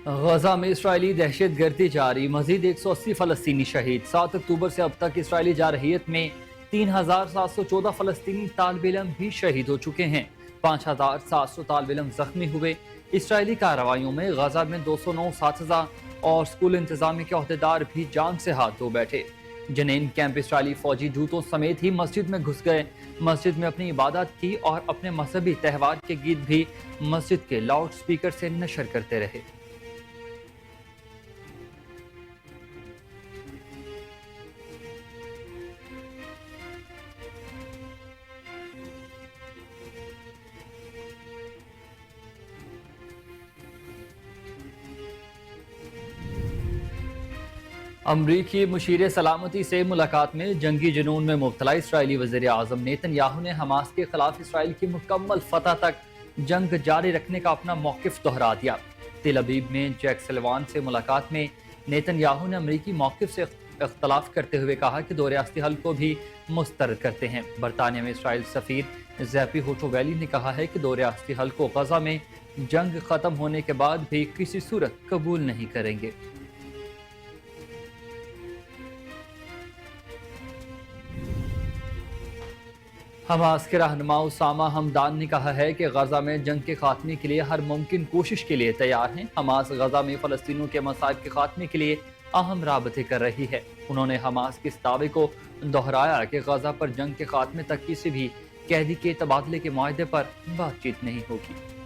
गजा में इसराइली दहशत गर्दी जारी, मजीद 180 फलस्तीनी शहीद। 7 अक्टूबर से अब तक इसराइली जारहियत में 3714 फलस्तीनी तालिब इल्म भी शहीद हो चुके हैं। 5700 तालिब इल्म जख्मी हुए। इसराइली कार्रवाइयों में गजा में 209 साथिजा और स्कूल इंतजामी के अहदेदार भी जान से हाथ धो बैठे। जनेन कैंप इसराइली फौजी जूतों समेत ही मस्जिद में घुस गए, मस्जिद में अपनी इबादत की और अपने मजहबी त्यौहार के गीत भी मस्जिद के लाउड स्पीकर से नशर करते रहे। अमरीकी मुशीर सलामती से मुलाकात में जंगी जुनून में मुब्तला इसराइली वज़ीर आज़म नेतन्याहू ने हमास के खिलाफ इसराइल की मुकम्मल फतह तक जंग जारी रखने का अपना मौक़िफ़ दोहरा दिया। तेल अबीब में जैक सल्वान से मुलाकात में नेतन्याहू ने अमरीकी मौक़िफ़ से इख्तलाफ करते हुए कहा कि दो रियासती हल को भी मुस्तरद करते हैं। बरतानिया में इसराइल सफ़ीर ज़ैपी होटोवेली ने कहा है कि दो रियासती हल को गज़ा में जंग ख़त्म होने के बाद भी किसी सूरत कबूल नहीं करेंगे। हमास के रहनुमा उसामा हमदान ने कहा है कि गजा में जंग के खात्मे के लिए हर मुमकिन कोशिश के लिए तैयार हैं। हमास गजा में फ़लस्तीनियों के मसाइब के खात्मे के लिए अहम राबते कर रही है। उन्होंने हमास के इस दावे को दोहराया कि गजा पर जंग के खात्मे तक किसी भी कैदी के तबादले के मुआहदे पर बातचीत नहीं होगी।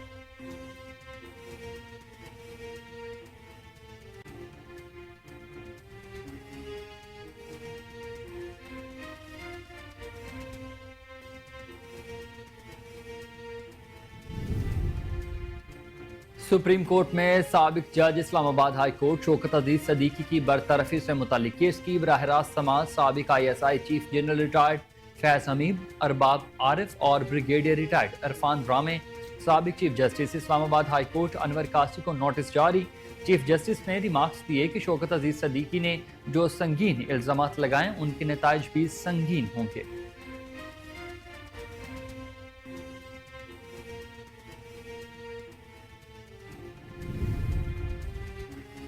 सुप्रीम कोर्ट में साबिक जज इस्लामाबाद हाई कोर्ट शौकत अजीज सदीकी की बरतरफी से मुतालिक केस की बराह रास्त समाज साबिक ISI chief general retired Faiz Hamid, Arbab Arif और ब्रिगेडियर रिटायर्ड इरफान रामे। साबिक chief justice Islamabad high court Anwar कासी को नोटिस जारी। चीफ जस्टिस ने रिमार्क्स दिए कि शौकत अजीज सदीकी ने जो संगीन इल्जामात लगाए उनके नताइज भी संगीन होंगे।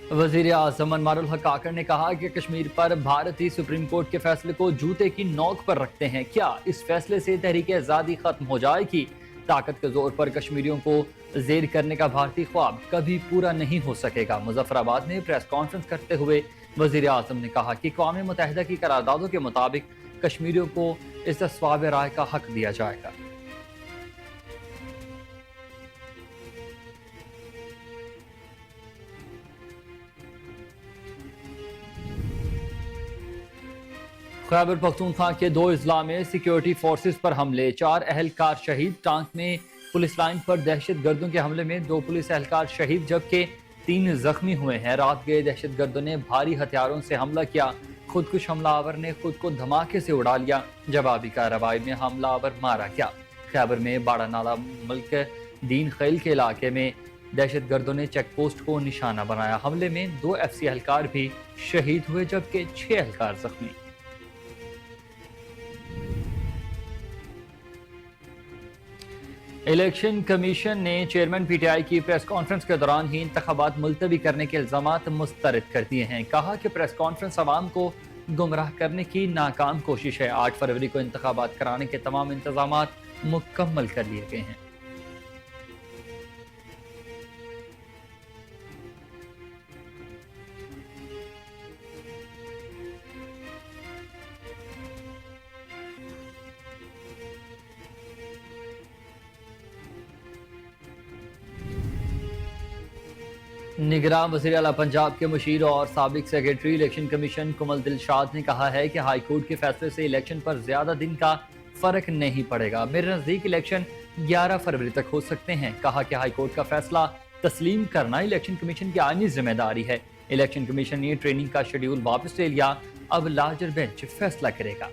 वजीर आज़म अनवारुल हक काकड़ ने कहा कि कश्मीर पर भारतीय सुप्रीम कोर्ट के फैसले को जूते की नोक पर रखते हैं। क्या इस फैसले से तहरीक आज़ादी खत्म हो जाएगी? ताकत के जोर पर कश्मीरियों को जेर करने का भारतीय ख्वाब कभी पूरा नहीं हो सकेगा। मुजफ्फराबाद में प्रेस कॉन्फ्रेंस करते हुए वजीर आज़म ने कहा कि अक़वाम मुत्तहिदा की करारदादों के मुताबिक कश्मीरियों को इस्तिस्वाब राय का हक दिया जाएगा। खैबर पख्तूनख्वा के 2 अजला में सिक्योरिटी फोर्सेस पर हमले, 4 अहलकार शहीद। टांक में पुलिस लाइन पर दहशत गर्दों के हमले में 2 पुलिस अहलकार शहीद जबकि 3 जख्मी हुए हैं। रात गए दहशत गर्दों ने भारी हथियारों से हमला किया। खुदकुश हमलावर ने खुद को धमाके से उड़ा लिया। जवाबी कार्रवाई में हमलावर मारा गया। खैबर में बाड़ा नाला मुल्क दीन खैल के इलाके में दहशत गर्दों ने चेक पोस्ट को निशाना बनाया। हमले में 2 FC एहलकार भी शहीद हुए जबकि 6 एहलकार जख्मी। इलेक्शन कमीशन ने चेयरमैन PTI की प्रेस कॉन्फ्रेंस के दौरान ही इंतखाबात मुलतवी करने के इल्जामात मुस्तरद कर दिए हैं। कहा कि प्रेस कॉन्फ्रेंस अवाम को गुमराह करने की नाकाम कोशिश है। 8 फरवरी को इंतखाबात कराने के तमाम इंतजामात मुकम्मल कर लिए गए हैं। निगरान वज़ीर आला पंजाब के मुशीर और साबिक सेक्रेटरी इलेक्शन कमीशन कुमल दिलशाद ने कहा है कि हाई कोर्ट के फैसले से इलेक्शन पर ज्यादा दिन का फर्क नहीं पड़ेगा। मेरे नजदीक इलेक्शन 11 फरवरी तक हो सकते हैं। कहा कि हाई कोर्ट का फैसला तस्लीम करना इलेक्शन कमीशन की आईनी जिम्मेदारी है। इलेक्शन कमीशन ने ट्रेनिंग का शेड्यूल वापस ले लिया, अब लार्जर बेंच फैसला करेगा।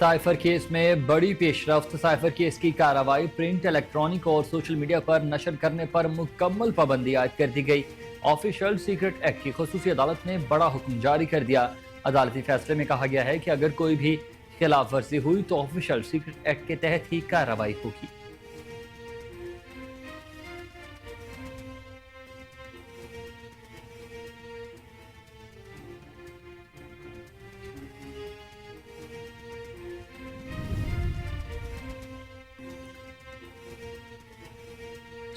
साइफर केस में बड़ी पेशरफ्त। साइफर केस की कार्रवाई प्रिंट, इलेक्ट्रॉनिक और सोशल मीडिया पर नशर करने पर मुकम्मल पाबंदी आयद कर दी गई। ऑफिशियल सीक्रेट एक्ट की खसूसी अदालत ने बड़ा हुक्म जारी कर दिया। अदालती फैसले में कहा गया है कि अगर कोई भी खिलाफ वर्जी हुई तो ऑफिशियल सीक्रेट एक्ट के तहत ही कार्रवाई होगी।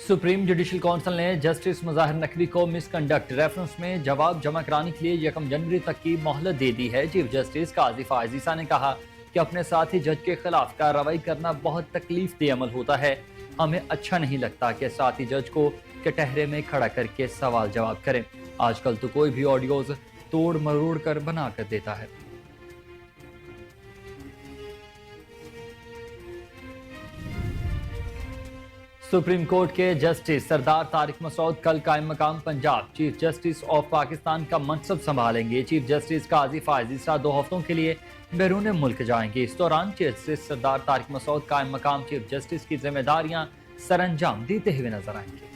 सुप्रीम जुडिशल काउंसिल ने जस्टिस मुजाहिर नकवी को मिसकंडक्ट रेफरेंस में जवाब जमा कराने के लिए 1 जनवरी तक की मोहलत दे दी है। चीफ जस्टिस काजी फायज ईसा ने कहा कि अपने साथी जज के खिलाफ कार्रवाई करना बहुत तकलीफ दे अमल होता है। हमें अच्छा नहीं लगता कि साथी जज को कटहरे में खड़ा करके सवाल जवाब करें। आजकल तो कोई भी ऑडियोज तोड़ मरोड़ कर बना कर देता है। सुप्रीम कोर्ट के जस्टिस सरदार तारिक मसूद कल कायम मकाम Punjab chief justice of Pakistan का मनसब संभालेंगे। चीफ जस्टिस काजी फायज ईसा 2 हफ्तों के लिए बैरून मुल्क जाएंगे। इस दौरान जस्टिस सरदार तारिक मसूद कायम मकाम चीफ जस्टिस की जिम्मेदारियां सरअंजाम देते हुए नजर आएंगे।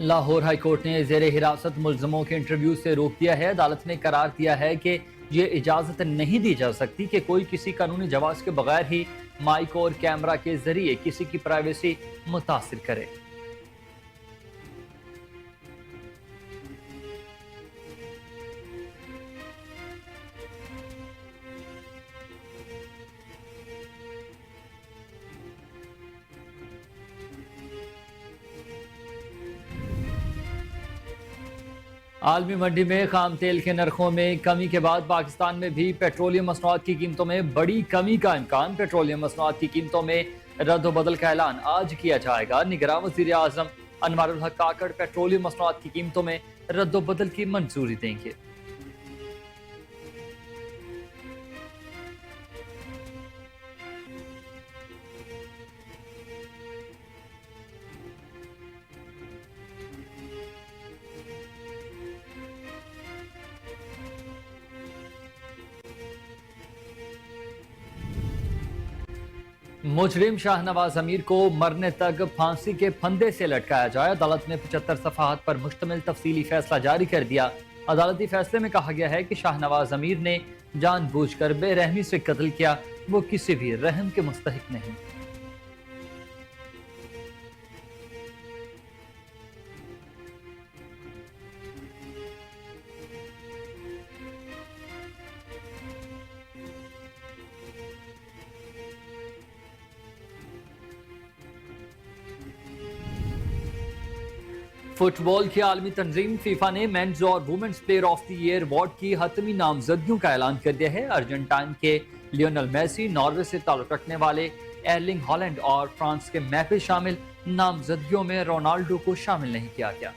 लाहौर हाई कोर्ट ने जेर हिरासत मुल्जमों के इंटरव्यू से रोक दिया है। अदालत ने करार दिया है कि ये इजाजत नहीं दी जा सकती कि कोई किसी कानूनी जवाब के बगैर ही माइक और कैमरा के जरिए किसी की प्राइवेसी मुतासिर करे। आलमी मंडी में खाम तेल के नरखों में कमी के बाद पाकिस्तान में भी पेट्रोलियम मसनूआत की कीमतों में बड़ी कमी का इम्कान। पेट्रोलियम मसनूआत की कीमतों में रद्द-ओ-बदल का ऐलान आज किया जाएगा। निगरान वज़ीर आज़म अनवारुल हक काकड़ पेट्रोलियम मसनूआत की कीमतों में रद्द-ओ-बदल की मंजूरी देंगे। मुजरिम शाहनवाज अमीर को मरने तक फांसी के फंदे से लटकाया जाए। अदालत ने 75 सफाहत पर मुश्तमिल तफसीली फैसला जारी कर दिया। अदालती फैसले में कहा गया है कि शाहनवाज अमीर ने जानबूझकर बेरहमी से कत्ल किया। वो किसी भी रहम के मुस्तहिक नहीं। फुटबॉल की आलमी तंजीम फीफा ने मेंस और women's player of the year award की हतमी नामजदगियों का ऐलान कर दिया है। अर्जेंटाइन के लियोनेल मेसी, नॉर्वे से ताल्लुक रखने वाले एर्लिंग हॉलैंड और फ्रांस के मैपे शामिल। नामजदगियों में रोनाल्डो को शामिल नहीं किया गया।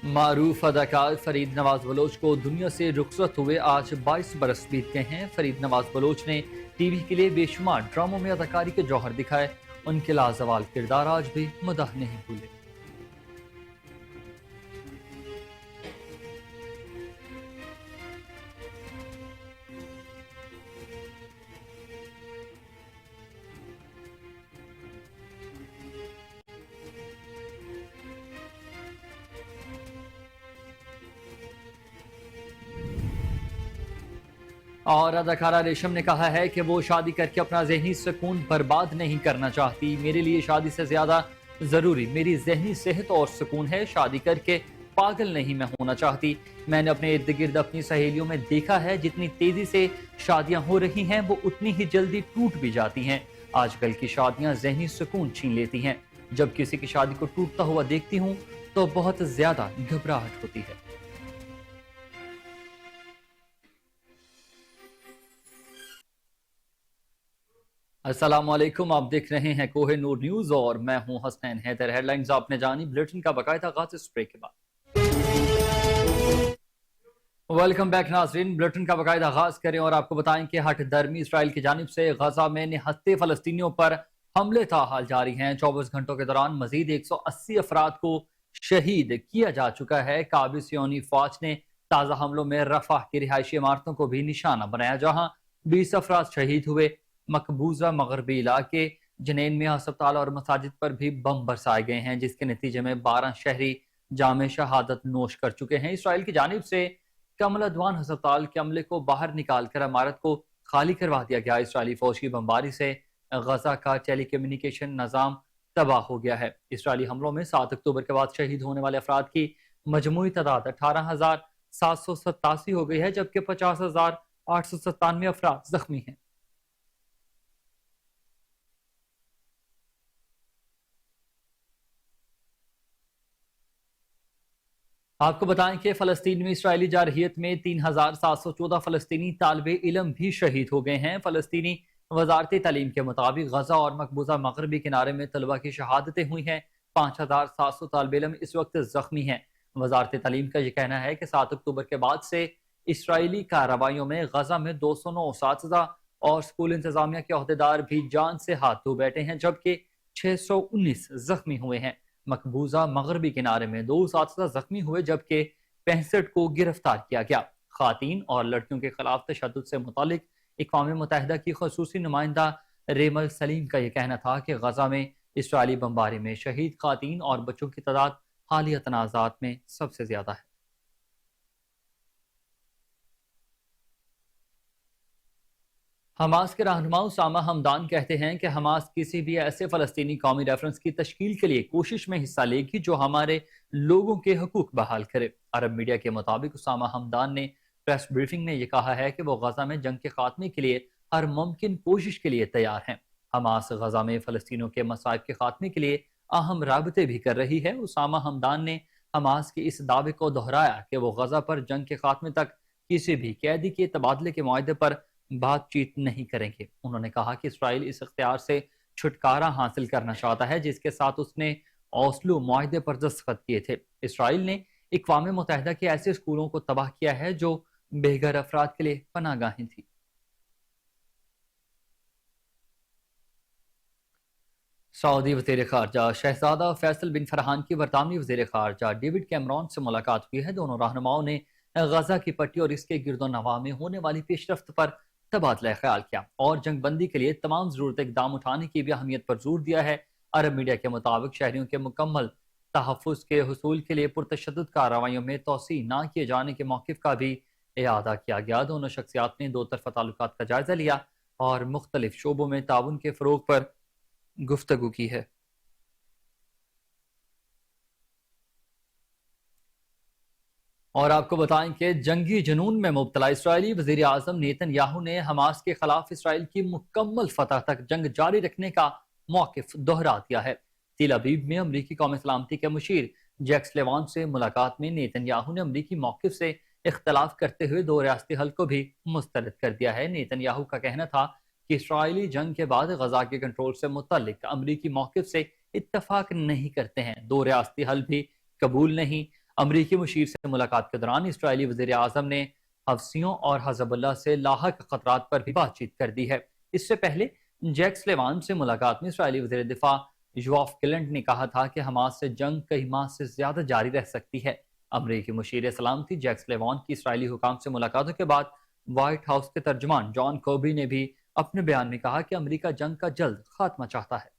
मारूफ अदाकार फरीद नवाज बलोच को दुनिया से रुखसत हुए आज 22 बरस बीत गए हैं। फरीद नवाज बलोच ने टीवी के लिए बेशुमार ड्रामों में अदाकारी के जौहर दिखाए। उनके लाजवाल किरदार आज भी मदाह नहीं भूले। और अदाकारा रेशम ने कहा है कि वो शादी करके अपना जहनी सुकून बर्बाद नहीं करना चाहती। मेरे लिए शादी से ज्यादा जरूरी मेरी जहनी सेहत और सुकून है। शादी करके पागल नहीं मैं होना चाहती। मैंने अपने इर्द गिर्द अपनी सहेलियों में देखा है जितनी तेजी से शादियां हो रही हैं वो उतनी ही जल्दी टूट भी जाती हैं। आजकल की शादियां जहनी सुकून छीन लेती हैं। जब किसी की शादी को टूटता हुआ देखती हूँ तो बहुत ज्यादा घबराहट होती है। अस्सलामुअलैकुम, आप देख रहे हैं कोहे नूर न्यूज और मैं हूं हसनैन हैदर। हेडलाइंस आपने जानी, बुलेटिन का बाकायदा आगाज इस ब्रेक के बाद। वेलकम बैक नाजरीन, बुलेटिन का बाकायदा आगाज करें और आपको बताएं कि हट दरमी इसराइल की जानिब से गजा में निहत्ते फलस्तीनियों पर हमले ताहाल जारी हैं। 24 घंटों के दौरान मजीद 180 अफराद को शहीद किया जा चुका है। काबिज योनी फौज ने ताज़ा हमलों में रफाह की रिहायशी इमारतों को भी निशाना बनाया, जहां 20 अफराद शहीद हुए। मकबूजा मगरबी इलाके जनेन में अस्पताल और मसाजिद पर भी बम बरसाए गए हैं, जिसके नतीजे में 12 शहरी जामे शहादत नोश कर चुके हैं। इसराइल की जानिब से कमल अदवान अस्पताल के अमले को बाहर निकालकर इमारत को खाली करवा दिया गया। इसराइली फौज की बमबारी से गजा का टेली कम्युनिकेशन निज़ाम तबाह हो गया है। इसराइली हमलों में 7 अक्टूबर के बाद शहीद होने वाले अफराद की मजमूई तादाद 18,787 हो गई है, जबकि 50,897 अफराद जख्मी हैं। आपको बताएं कि फलस्तीन में इसराइली जारहियत में 3,714 फलस्तीनी तालिबे इल्म भी शहीद हो गए हैं। फलस्तीनी वजारती तालीम के मुताबिक गजा और मकबूजा मगरबी किनारे में तलबा की शहादतें हुई हैं। 5,700 तालिबे इल्म इस वक्त जख्मी हैं। वजारती तालीम का यह कहना है कि 7 अक्टूबर के बाद से इसराइली कार्रवाइयों में गजा में 209 उसातिज़ा और स्कूल इंतजामिया के अहदेदार भी जान से हाथ धो बैठे हैं, जबकि 619 जख्मी हुए हैं। मकबूजा मगरबी किनारे में 2 उसातिज़ा जख्मी हुए, जबकि 65 को गिरफ्तार किया गया। खातीन और लड़कियों के खिलाफ तशद्दुद से मुतालिक अक़वाम मुत्तहिदा की खसूसी नुमाइंदा रेमल सलीम का यह कहना था कि गजा में इसराइली बमबारी में शहीद खातीन और बच्चों की तादाद हालिया तनाज़ात में सबसे ज्यादा है। हमास के रहनुमा उसामा हमदान कहते हैं कि हमास किसी भी ऐसे फलस्तीनी कौमी रेफरेंस की तश्कील के लिए कोशिश में हिस्सा लेगी जो हमारे लोगों के हकूक बहाल करे। अरब मीडिया के मुताबिक उसामा हमदान ने प्रेस ब्रीफिंग में यह कहा है कि वो गजा में जंग के खात्मे के लिए हर मुमकिन कोशिश के लिए तैयार हैं। हमास गजा में फलस्तीनों के मसाइब के खात्मे के लिए अहम राबते भी कर रही है। उसामा हमदान ने हमास के इस दावे को दोहराया कि वो गजा पर जंग के खात्मे तक किसी भी कैदी के तबादले के मुआहदे पर बातचीत नहीं करेंगे। उन्होंने कहा कि इसराइल इस इख्तियार से छुटकारा हासिल करना चाहता है जिसके साथ उसने ओस्लो मुआहदे पर दस्तखत किए थे। इसराइल ने अक़वाम मुत्तहिदा के ऐसे स्कूलों को तबाह किया है जो बेघर अफराद के लिए पनाहगाहें थी। सऊदी वज़ीर ख़ारजा शहजादा फैसल बिन फरहान की बरतानवी वज़ीर ख़ारजा डेविड कैमरॉन से मुलाकात हुई है। दोनों रहनुमाओं ने गजा की पट्टी और इसके गिरदोनवा में होने वाली पेशरफ्त पर तबादला ख्याल किया और जंग बंदी के लिए तमाम जरूरत इकदाम उठाने की भी अहमियत पर जोर दिया है। अरब मीडिया के मुताबिक शहरियों के मुकम्मल तहफ़्फ़ुज़ के हुसूल के लिए पुरतशद्दुद कार्रवाइयों में तोसी न किए जाने के मौक़िफ़ का भी इआदा किया गया। दोनों शख्सियात ने दो तरफ़ा ताल्लुकात का जायजा लिया और मुख्तलिफ शोबों में ताउन के फ़रोग़ पर गुफ्तगू की है। और आपको बताएं कि जंगी जुनून में मुब्तला इसराइली वज़ीर आज़म नेतन्याहू ने हमास के खिलाफ इसराइल की मुकम्मल फतह तक जंग जारी रखने का मौक़िफ़ दोहरा दिया है। तेल अवीव में अमरीकी कौमी सलामती के मुशीर जैक सुलिवान से मुलाकात में नेतन्याहू ने अमरीकी मौक़िफ़ से इख्तलाफ करते हुए दो रियासती हल को भी मुस्तरद कर दिया है। नेतन्याहू का कहना था कि इसराइली जंग के बाद गजा के कंट्रोल से मुतल्लिक अमरीकी मौक़िफ़ से इत्तफाक नहीं करते हैं, दो रियासती हल भी कबूल नहीं। अमरीकी मुशीर से मुलाकात के दौरान इसराइली वज़ीर आज़म ने हफ्सियों और हज़बुल्लाह से लाहक खतरात पर भी बातचीत कर दी है। इससे पहले जैक सुलिवान से मुलाकात में इसराइली वज़ीर दिफा योआफ गैलेंट ने कहा था कि हमास से जंग कई माह से ज्यादा जारी रह सकती है। अमरीकी मुशीर सलामती जैक सुलिवान की इसराइली हुकाम से मुलाकातों के बाद व्हाइट हाउस के तर्जुमान जॉन कोबी ने भी अपने बयान में कहा कि अमरीका जंग का जल्द खात्मा चाहता है।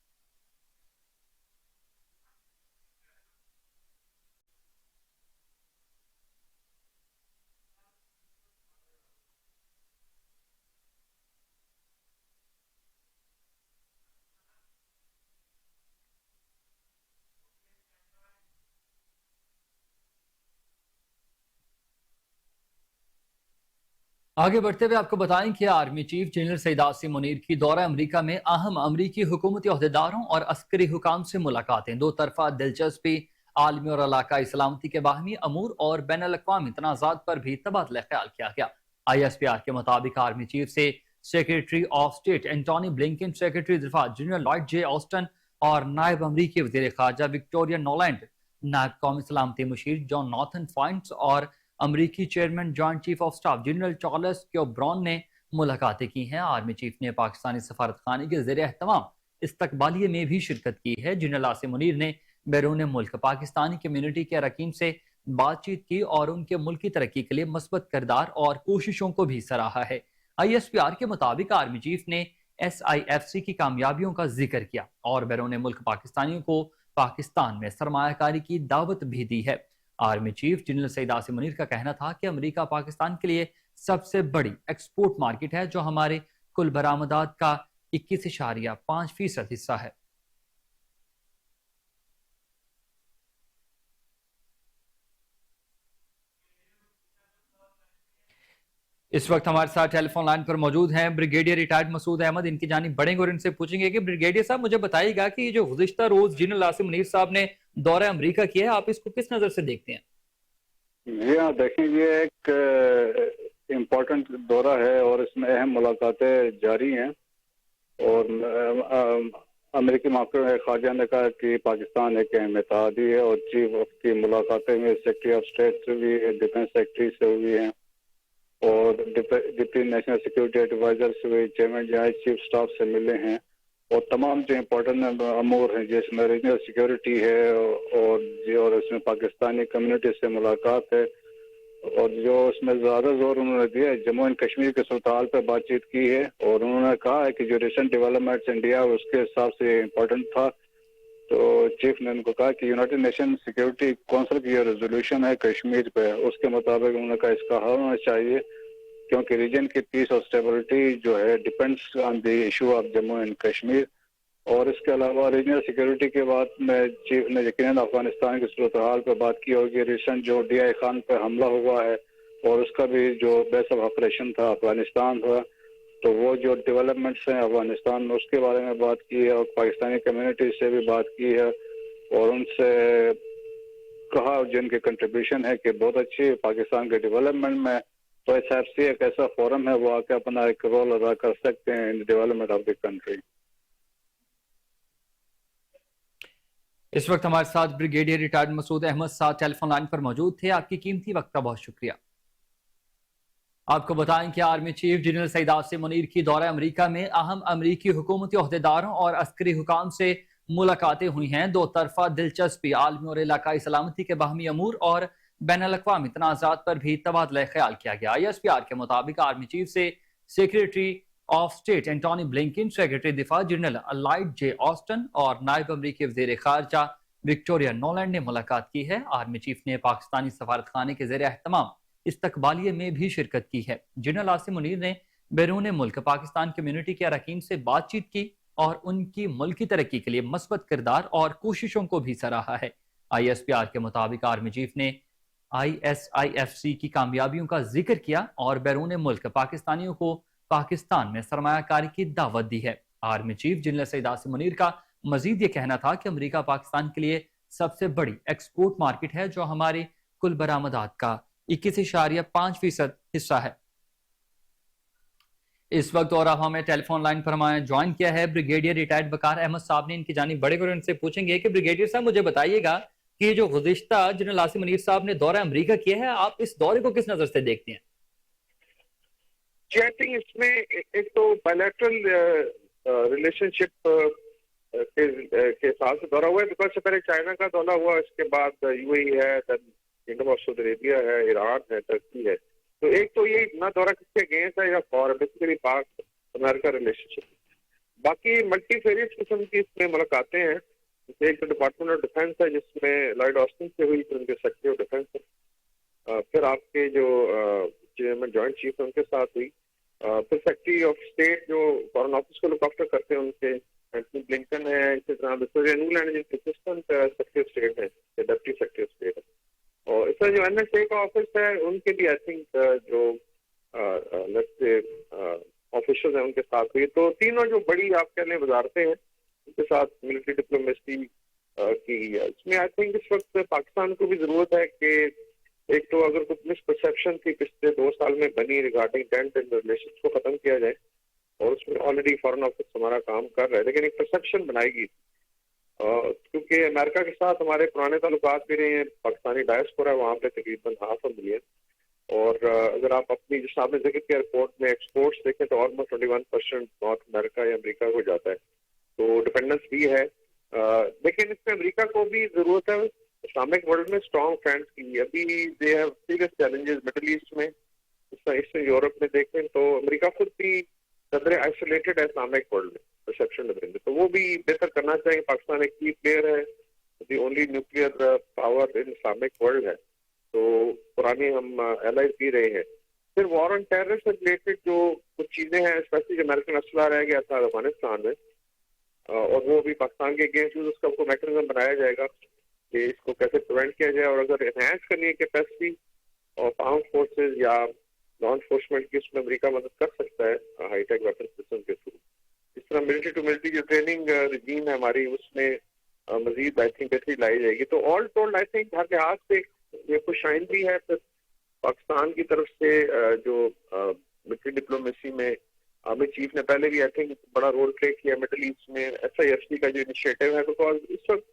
आगे बढ़ते हुए आपको बताएं कि army chief general Syed Asim Munir की दौरा अमरीका में अहम अमरीकी हुकूमती ओहदेदारों और अस्करी हुकाम से मुलाकातें, दो तरफा दिलचस्पी, आलमी और इलाकाई सलामती के बाहमी अमूर और बैन अल-अक़वामी तनाज़ात पर भी तबादला ख्याल किया गया। ISPR के मुताबिक आर्मी चीफ से secretary of state Antony Blinken, secretary दिफा जनरल लॉयड जे ऑस्टन और नायब अमरीकी वज़ीर ख़ारजा विक्टोरिया नोलैंड, नायब कौमी सलामती मुशीर जॉन नॉर्थन फॉइंट्स और अमरीकी chairman joint chief of staff general Charles C Q Brown ने मुलाकातें की हैं। आर्मी चीफ ने पाकिस्तानी सफारत खाने के ज़ेर एहतमाम इस्तकबालिये में भी शिरकत की है। जनरल आसिम मुनीर ने बैरून मुल्क पाकिस्तानी कम्यूनिटी के अरकान से बातचीत की और उनके मुल्क की तरक्की के लिए मस्बत किरदार और कोशिशों को भी सराहा है। ISPR के मुताबिक आर्मी चीफ ने SIFC की कामयाबियों का जिक्र किया और बैरून मुल्क पाकिस्तानियों को पाकिस्तान में सरमायाकारी की दावत भी दी है। Army chief general Syed Asim Munir का कहना था कि अमेरिका पाकिस्तान के लिए सबसे बड़ी एक्सपोर्ट मार्केट है, जो हमारे कुल बरामदात का 21.5% हिस्सा है। इस वक्त हमारे साथ टेलीफोन लाइन पर मौजूद हैं ब्रिगेडियर रिटायर्ड मसूद अहमद। इनकी जानिब बढ़ेंगे और इनसे पूछेंगे कि ब्रिगेडियर साहब, मुझे बताइएगा कि ये जो गुज़िश्ता रोज जनरल आसिम मुनीर साहब ने दौरा अमेरिका किया है, आप इसको किस नजर से देखते हैं? जी हाँ, देखें, ये एक इम्पोर्टेंट दौरा है और इसमें अहम मुलाकातें जारी हैं। और अमेरिकी महकमे खारजा ने कहा कि पाकिस्तान एक अहम इत्तेहादी है और चीफ की मुलाकातें में सेक्रेटरी ऑफ स्टेट से भी, डिफेंस सेक्रेटरी से हुई हैं और डिप्टी नेशनल सिक्योरिटी एडवाइजर से भी, चेयरमैन जॉइंट चीफ स्टाफ से मिले हैं। और तमाम जो इम्पोर्टेंट अमूर हैं जिसमें रीजनल सिक्योरिटी है और इसमें पाकिस्तानी कम्युनिटी से मुलाकात है और जो उसमें ज़्यादा जोर उन्होंने दिया है जम्मू एंड कश्मीर के सूरत-ए-हाल पर बातचीत की है और उन्होंने कहा है कि जो रिसेंट डेवलपमेंट्स इंडिया उसके हिसाब से इम्पोर्टेंट था। तो चीफ ने उनको कहा कि यूनाइटेड नेशन सिक्योरिटी काउंसिल की जो रेजोल्यूशन है कश्मीर पे, उसके मुताबिक उन्होंने कहा इसका हल होना चाहिए, क्योंकि रीजन की पीस और स्टेबिलिटी जो है depends on the issue of Jammu and Kashmir. और इसके अलावा रीजनल सिक्योरिटी के बाद में चीफ ने यकीनन अफगानिस्तान की सूरत हाल पर बात की होगी। रिसेंट जो DI खान पर हमला हुआ है और उसका भी जो बेस ऑफ ऑपरेशन था अफगानिस्तान था, तो वो जो डेवलपमेंट्स हैं अफगानिस्तान में उसके बारे में बात की है और पाकिस्तानी कम्युनिटी से भी बात की है और उनसे कहा जिनके कंट्रीब्यूशन है कि बहुत अच्छी पाकिस्तान के डेवलपमेंट में, तो SIFC एक ऐसा फोरम है, वो आके अपना एक रोल अदा कर सकते हैं in development of the country. इस वक्त हमारे साथ ब्रिगेडियर रिटायर्ड मसूद अहमद साहब टेलीफोन लाइन पर मौजूद थे। आपकी कीमती वक्त का बहुत शुक्रिया। आपको बताएं कि army chief general Syed Asim Munir की दौरा अमेरिका में अहम अमरीकी हुकूमती ओहदेदारों और अस्करी हुकाम से मुलाकातें हुई हैं। दो तरफा दिलचस्पी, आलमी और इलाकाई सलामती के बाहमी अमूर और बैन अल-अक़वामी तनाज़ात पर भी तबादला ख्याल किया गया। ISPR के मुताबिक आर्मी चीफ से secretary of state Antony Blinken, secretary दिफा जनरल लॉयड जे ऑस्टन और नायब अमरीकी वज़ीर ख़ारजा विक्टोरिया नोलैंड ने मुलाकात की है। आर्मी चीफ ने पाकिस्तानी सफारत खाने के ज़ेर एहतमाम इस्तकबालिये में भी शिरकत की है। जनरल आसिम मुनीर ने बैरून मुल्क पाकिस्तान कम्यूनिटी के अरकान से बातचीत की और उनकी मुल्की तरक्की के लिए मस्बत किरदार और कोशिशों को भी सराहा है। ISPR के मुताबिक आर्मी चीफ ने ISIFC की कामयाबियों का जिक्र किया और बैरून मुल्क पाकिस्तानियों को पाकिस्तान में सरमायाकारी की दावत दी है। Army chief general Syed Asim Munir का मजीद ये कहना था कि अमेरिका पाकिस्तान के लिए सबसे बड़ी एक्सपोर्ट मार्केट है, जो हमारे कुल बरामदात का 21.5% हिस्सा है। इस वक्त और अब हमें टेलीफोन लाइन पर हमारे ज्वाइन किया है ब्रिगेडियर रिटायर्ड वकार अहमद साहब ने। इनकी जानिब बढ़ेगा और इनसे पूछेंगे कि ब्रिगेडियर साहब, मुझे बताइएगा कि ये जो गुज़िश्ता जनरल आसिम मुनीर साहब ने दौरा अमेरिका किया है, आप इस दौरे को किस नजर से देखते हैं? आई थिंक इसमें एक तो बायलैटरल रिलेशनशिप के हिसाब से दौरा हुआ है, बिकॉज से पहले चाइना का दौरा हुआ, इसके बाद UAE है, किंगडम ऑफ सऊदी अरेबिया है, ईरान है, टर्की है। तो एक तो ये ना दौरा किसके अगेंस्ट है या फॉर बेसिकली पाक अमेरिका रिलेशनशिप। बाकी मल्टीफेरियस किस्म की इसमें मुलाकातें हैं। एक तो डिपार्टमेंट ऑफ डिफेंस है जिसमें लॉयड ऑस्टिन से हुई, तो उनके सेक्रेटरी ऑफ डिफेंस है। फिर आपके जो चेयरमैन जॉइंट चीफ है उनके साथ हुई। फिर सेक्रेटरी ऑफ स्टेट जो फॉरेन ऑफिस को लुक आफ्टर करते हैं उनके एंटनी ब्लिंकन है, इसी तरह विक्टोरिया नोलैंड जिनके असिस्टेंट सेक्रेटरी ऑफ स्टेट है, डिप्टी सेक्रेटरी ऑफ स्टेट है। और इस तरह जो NSA का ऑफिस है उनके भी आई थिंक जो آفیشلز ہیں ان کے ساتھ ہوئی. تو تینوں جو بڑی آپ کہہ لیں وزارتیں ہیں ان کے ساتھ ملٹری ڈپلومیسی کی. اس میں آئی تھنک اس وقت پاکستان کو بھی ضرورت ہے کہ ایک تو اگر کچھ مس پرسیپشن تھی پچھلے 2 سال میں بنی ریگارڈنگ ٹینٹ اینڈ ریلیشنز کو ختم کیا جائے, اور اس میں آلریڈی فارن آفس ہمارا کام کر رہا ہے, لیکن ایک پرسیپشن بنائی گئی کیونکہ امریکہ کے ساتھ ہمارے پرانے تعلقات بھی رہے ہیں. پاکستانی ڈائسپورا وہاں پہ تقریباً 500 ملین, اور اگر آپ اپنی جس آپ نے ذکر کیا رپورٹ میں ایکسپورٹس دیکھیں تو آلموسٹ 21% نارتھ امریکہ یا امریکہ کو جاتا ہے, تو ڈپینڈنس بھی ہے. لیکن اس میں امریکہ کو بھی ضرورت ہے اسلامک ورلڈ میں اسٹرانگ فرینڈس کی. ابھی they have serious challenges Middle East میں, ایسٹرن یورپ میں دیکھیں تو امریکہ خود بھی قدرے آئسولیٹڈ ہے اسلامک ورلڈ میں پرسیپشن میں, تو وہ بھی بہتر کرنا چاہیے. پاکستان ایک کی پلیئر ہے, the only nuclear power in Islamic world ہے, تو پرانے ہم الائز بھی رہے ہیں. پھر وار آن ٹیرر سے ریلیٹڈ جو کچھ چیزیں ہیں, اسپیشلی جو امریکن اسلحہ رہ گیا تھا افغانستان میں, اور وہ بھی پاکستان کے اگینسٹ اس کا کو میکنزم بنایا جائے گا کہ اس کو کیسے پریونٹ کیا جائے, اور اگر انہینس کرنی ہے کیپیسٹی آف آرم فورسز یا لا انفورسمنٹ کی, اس میں امریکہ مدد کر سکتا ہے ہائی ٹیک ویپن سسٹم کے تھرو. اس طرح ملٹری ٹو ملٹری جو ٹریننگ رجیم ہے ہماری, اس میں مزید آئی تھنک بہتری لائی جائے گی. تو آل ٹولڈ آئی تھنک ہر لحاظ سے یہ خوش آئندگی ہے. پھر پاکستان کی طرف سے جو ملٹری ڈپلومیسی میں عامر چیف نے پہلے بھی آئی تھنک بڑا رول پلے کیا مڈل ایسٹ میں, SIFC کا جو انیشیٹو ہے, بیکاز اس وقت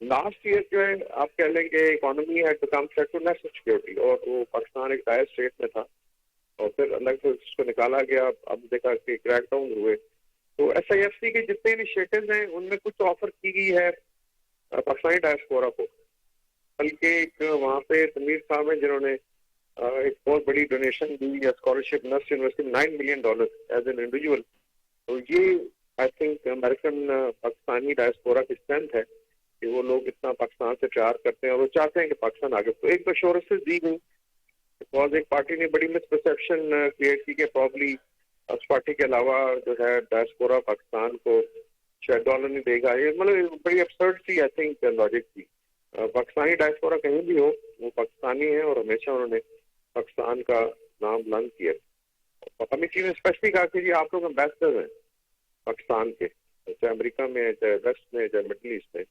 لاسٹ ایئر جو ہے آپ کہہ لیں کہ اکانومی ہے become threat to national security, اور وہ پاکستان ایک ڈائر اسٹیٹ میں تھا, اور پھر اللہ سے اس کو نکالا گیا. اب دیکھا کہ کریک ڈاؤن ہوئے, تو SIFC کے جتنے انیشیٹوز ہیں ان میں کچھ آفر کی گئی ہے پاکستانی ڈائسپورا کو, بلکہ ایک وہاں پہ تنویر صاحب ہیں جنہوں نے ایک بہت بڑی ڈونیشن دی یا اسکالرشپ نرس یونیورسٹی میں $9 ملین ایز این انڈیویجول. تو یہ I think American Pakistani diaspora کی اسٹرینتھ ہے کہ وہ لوگ اتنا پاکستان سے پیار کرتے ہیں اور وہ چاہتے ہیں کہ پاکستان آگے. تو ایک ایشورنسز دی گئی, بیکاز ایک پارٹی نے بڑی مس پرسیپشن کریٹ کی کہ پرابلی اس پارٹی کے علاوہ جو ہے ڈائسپورا پاکستان کو شاید ڈالر نہیں دے گا. یہ مطلب بڑی ابسرڈ سی آئی تھنک لاجک تھی. پاکستانی ڈائسپورا کہیں بھی ہو وہ پاکستانی ہیں, اور ہمیشہ انہوں نے پاکستان کا نام بلند کیا. ہمیں چیز اسپیشلی کہا کہ جی آپ لوگ امبیسڈر ہیں پاکستان کے, چاہے امریکہ میں, چاہے ویسٹ میں, چاہے مڈل ایسٹ میں.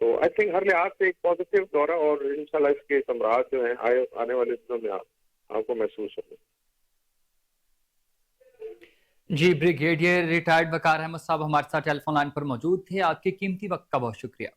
تو آئی تھنک ہر لحاظ سے ایک پازیٹیو دورہ, اور انشاءاللہ اس کے ثمرات جو ہیں آنے والے دنوں میں آپ کو محسوس ہوں گے. جی, بریگیڈیئر ریٹائرڈ وقار احمد صاحب ہمارے ساتھ ٹیلی فون لائن پر موجود تھے. آپ کے قیمتی وقت کا بہت شکریہ.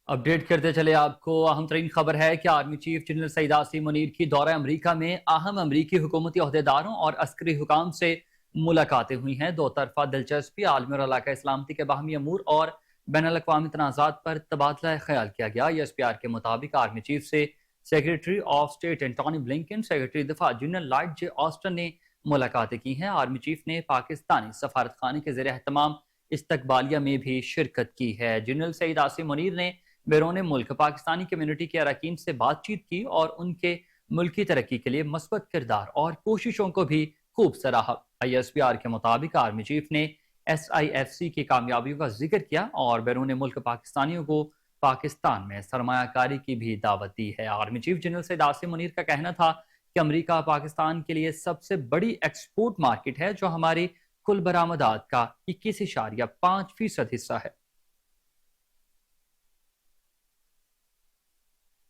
اپڈیٹ کرتے چلے آپ کو. اہم ترین خبر ہے کہ آرمی چیف جنرل سعید عاصم منیر کی دورہ امریکہ میں اہم امریکی حکومتی عہدیداروں اور عسکری حکام سے ملاقاتیں ہوئی ہیں. دو طرفہ دلچسپی, عالمی اور علاقہ اسلامتی کے باہمی امور اور بین الاقوامی تنازعات پر تبادلہ خیال کیا گیا. ESPR کے مطابق آرمی چیف سے secretary of state Antony Blinken, secretary دفاع جنرل لائٹ جے آسٹن نے ملاقاتیں کی ہیں. آرمی چیف نے پاکستانی سفارت خانے کے زیر اہتمام استقبالیہ میں بھی شرکت کی ہے. جنرل سعید عاصم منیر نے بیرون ملک پاکستانی کمیونٹی کے اراکین سے بات چیت کی اور ان کے ملکی ترقی کے لیے مثبت کردار اور کوششوں کو بھی خوب سراہا. ESPR کے مطابق آرمی چیف نے SIFC کی کامیابیوں کا ذکر کیا اور بیرون ملک پاکستانیوں کو پاکستان میں سرمایہ کاری کی بھی دعوت دی ہے. آرمی چیف جنرل سعید عاصم منیر کا کہنا تھا کہ امریکہ پاکستان کے لیے سب سے بڑی ایکسپورٹ مارکیٹ ہے, جو ہماری کل برآمدات کا 21.5% حصہ ہے.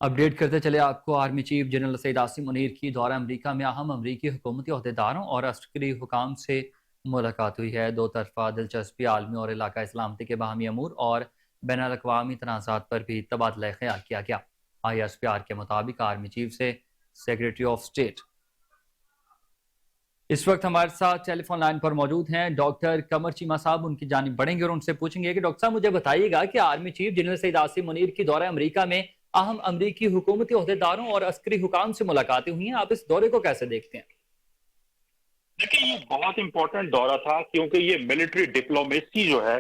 اپڈیٹ کرتے چلے آپ کو. آرمی چیف جنرل سعید عاصم منیر کی دورہ امریکہ میں اہم امریکی حکومتی عہدیداروں اور عسکری حکام سے ملاقات ہوئی ہے. دو طرفہ دلچسپی, عالمی اور علاقہ اسلامتی کے باہمی امور اور بین الاقوامی تنازعات پر بھی تبادلہ خیال کیا گیا. ESPR کے مطابق آرمی چیف سے سیکریٹری آف اسٹیٹ. اس وقت ہمارے ساتھ ٹیلی فون لائن پر موجود ہیں ڈاکٹر قمر چیمہ صاحب. ان کی جانب بڑھیں گے اور ان سے پوچھیں گے کہ ڈاکٹر صاحب مجھے بتائیے گا کہ آرمی چیف جنرل سعید عاصم منیر کی دورہ امریکہ میں اہم امریکی حکومتی عہدیداروں اور عسکری حکام سے ملاقاتیں ہوئی ہیں, آپ اس دورے کو کیسے دیکھتے ہیں؟ دیکھیں, یہ بہت امپورٹنٹ دورہ تھا کیونکہ یہ ملٹری ڈپلومیسی جو ہے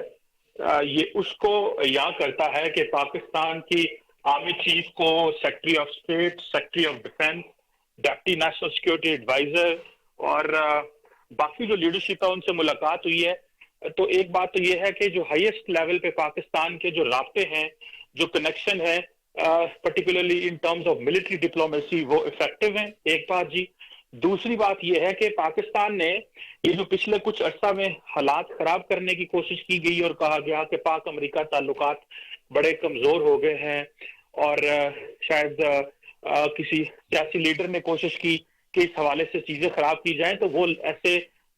یہ اس کو یاد کرتا ہے کہ پاکستان کی آرمی چیف کو secretary of state, secretary of defence, deputy national security adviser اور باقی جو لیڈرشپ ہے ان سے ملاقات ہوئی ہے. تو ایک بات تو یہ ہے کہ جو ہائیسٹ لیول پہ پاکستان کے جو رابطے ہیں, جو کنیکشن ہے, particularly in terms of military diplomacy वो इफेक्टिव हैं, एक बात जी। दूसरी बात यह है कि पाकिस्तान ने ये जो पिछले कुछ अर्सा में हालात खराब करने की कोशिश की गई और कहा गया कि पाक अमेरिका ताल्लुकात बड़े कमजोर हो गए हैं और शायद किसी सियासी लीडर ने कोशिश की कि इस हवाले से चीजें खराब की जाएं, तो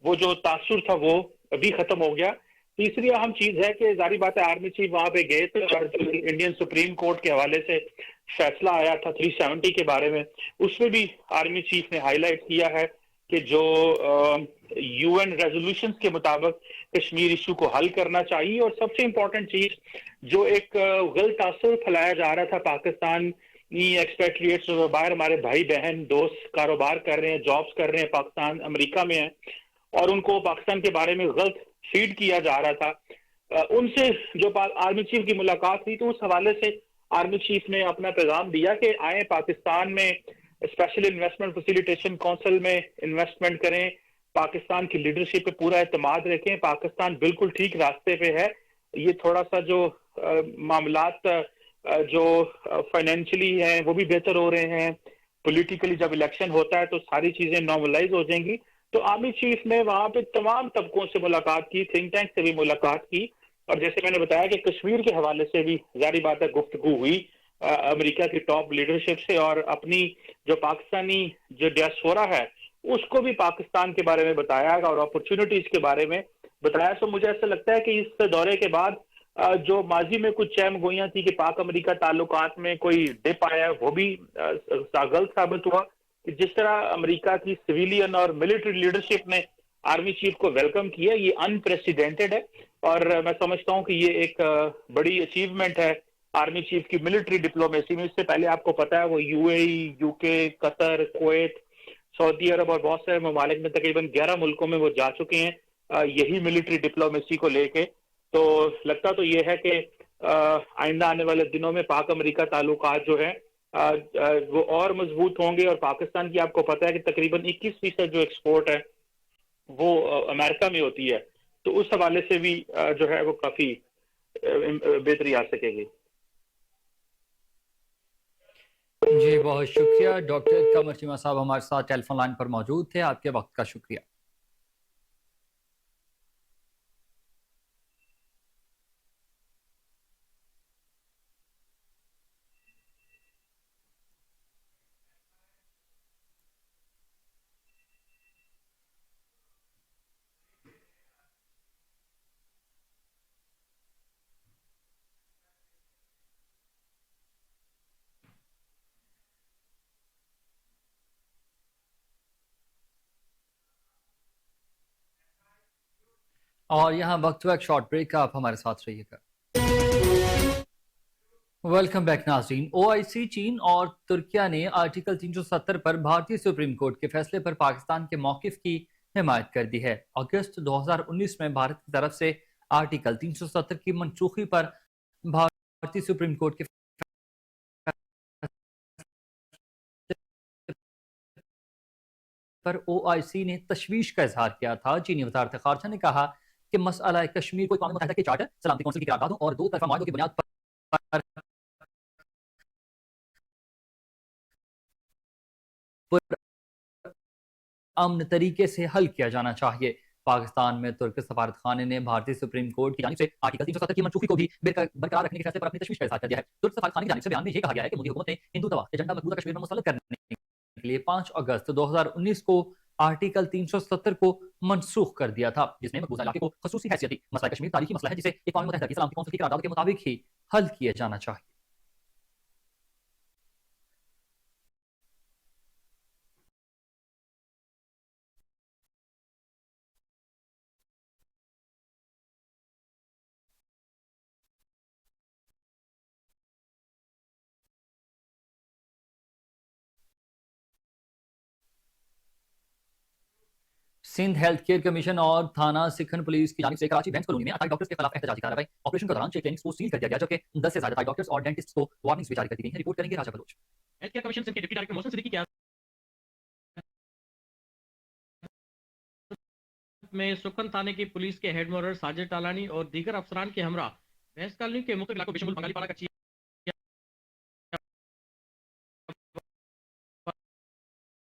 वो जो तासुर था वो अभी खत्म हो गया। तीसरी अहम चीज है कि जारी बात है आर्मी चीफ वहां पे गए थे और जो इंडियन सुप्रीम कोर्ट के हवाले से फैसला आया था 370 के बारे में, उसमें भी आर्मी चीफ ने हाईलाइट किया है कि जो यूएन रेजोल्यूशंस के मुताबिक कश्मीर इशू को हल करना चाहिए। और सबसे इम्पोर्टेंट चीज जो एक गलत तासुर फैलाया जा रहा था पाकिस्तान एक्सपेट्रिएट्स बाहर हमारे भाई बहन दोस्त कारोबार कर रहे हैं, जॉब्स कर रहे हैं, पाकिस्तान अमेरिका में है और उनको पाकिस्तान के बारे में गलत फीड किया जा रहा था, उनसे जो आर्मी चीफ की मुलाकात हुई तो उस हवाले से आर्मी चीफ ने अपना पैगाम दिया कि आए पाकिस्तान में स्पेशल इन्वेस्टमेंट फैसिलिटेशन काउंसिल में इन्वेस्टमेंट करें, पाकिस्तान की लीडरशिप पे पूरा एतमाद रखें, पाकिस्तान बिल्कुल ठीक रास्ते पे है। ये थोड़ा सा जो मामलात जो फाइनेंशियली हैं वो भी बेहतर हो रहे हैं, पॉलिटिकली जब इलेक्शन होता है तो सारी चीजें नॉर्मलाइज हो जाएंगी। तो आर्मी चीफ ने वहां पे तमाम तबकों से मुलाकात की, थिंक टैंक से भी मुलाकात की और जैसे मैंने बताया कि कश्मीर के हवाले से भी जारी बात है गुफ्तगू हुई अमेरिका की टॉप लीडरशिप से और अपनी जो पाकिस्तानी जो डियास्पोरा है उसको भी पाकिस्तान के बारे में बताया और अपॉर्चुनिटीज के बारे में बताया। तो मुझे ऐसा लगता है कि इस दौरे के बाद जो माजी में कुछ चहम गोइयां थी कि पाक अमेरिका ताल्लुकात में कोई डिप आया वो भी गलत साबित हुआ कि जिस तरह अमेरिका की सिविलियन और मिलिट्री लीडरशिप ने आर्मी चीफ को वेलकम किया, ये अनप्रेसिडेंटेड है और मैं समझता हूं कि ये एक बड़ी अचीवमेंट है आर्मी चीफ की मिलिट्री डिप्लोमेसी में। इससे पहले आपको पता है वो UAE, UK, Qatar, Kuwait, Saudi Arab और बहुत सारे ममालिक में तकरीबन 11 मुल्कों में वो जा चुके हैं यही मिलिट्री डिप्लोमेसी को लेके। तो लगता तो ये है कि आइंदा आने वाले दिनों में पाक अमेरिका ताल्लुकात जो है वो और मजबूत होंगे और पाकिस्तान की आपको पता है कि तकरीबन 21% जो एक्सपोर्ट है वो अमेरिका में होती है, तो उस हवाले से भी जो है वो काफी बेहतरी आ सकेगी। जी बहुत शुक्रिया। डॉक्टर कमर चीमा साहब हमारे साथ टेलीफोन लाइन पर मौजूद थे, आपके वक्त का शुक्रिया। और यहाँ वक्त हुआ एक शॉर्ट ब्रेक का, आप हमारे साथ रहिएगा। वेलकम बैक नाज़रीन। ओआईसी, चीन और तुर्किया ने आर्टिकल 370 पर भारतीय सुप्रीम कोर्ट के फैसले पर पाकिस्तान के मौकिफ की हिमायत कर दी है। अगस्त 2019 में भारत की तरफ से आर्टिकल 370 की मनसूखी पर भारतीय सुप्रीम कोर्ट के पर ओआईसी ने तशवीश का इजहार किया था। चीनी वज़ारत ख़ारजा ने कहा कि मसला कश्मीर को अक़वाम मुत्तहिदा के चार्टर, सलामती कौंसिल की करारदादों और दो तरफा माहदों की बुनियाद पर अमन तरीके से हल किया जाना चाहिए। पाकिस्तान में तुर्क सफारत खाने ने भारतीय सुप्रीम कोर्ट की जानिब से आर्टिकल 370 की मनसूखी को भी बरकरार रखने के फैसले पर अपनी तशवीश का इजहार कर दिया है। तुर्क सफारत खाने की जानिब से बयान में यह कहा गया है कि मोदी हुकूमत ने हिंदू तवा एजेंडा मकबूजा कश्मीर में मुसल्लत करने के लिए 5 अगस्त 2019 को आर्टिकल 370 को मनसूख कर दिया था, जिसमें मकबूजा इलाके को खसूसी हैसियत दी। मसला कश्मीर तारीखी मसला है जिसे अक़वाम मुत्तहिदा की सलामती कौंसिल की करारदादों के मुताबिक ही हल किया जाना चाहिए। सिंध हेल्थ केयर कमीशन और थाना सिखन पुलिस की जानिब से कराची बेंच कॉलोनी में अताई डॉक्टर्स के खिलाफ एहतजाजी कार्रवाई। ऑपरेशन के दौरान 6 क्लिनिक्स को सील कर दिया गया, जबकि 10 से ज्यादा अताई डॉक्टर्स और डेंटिस्ट्स को वार्निंग्स भी जारी कर दी गई हैं। रिपोर्ट करेंगे Raja Baloch. Health care commission Sindh के डिप्टी डायरेक्टर मोहसिन सिद्दीकी के में सुखन थाने की पुलिस के हेड मॉरल साजिद टालानी और दीगर अफसरान के हमरा बेंच कॉलोनी के मुख्तलिफ इलाकों बिशमुल बंगाली पाड़ा, कच्ची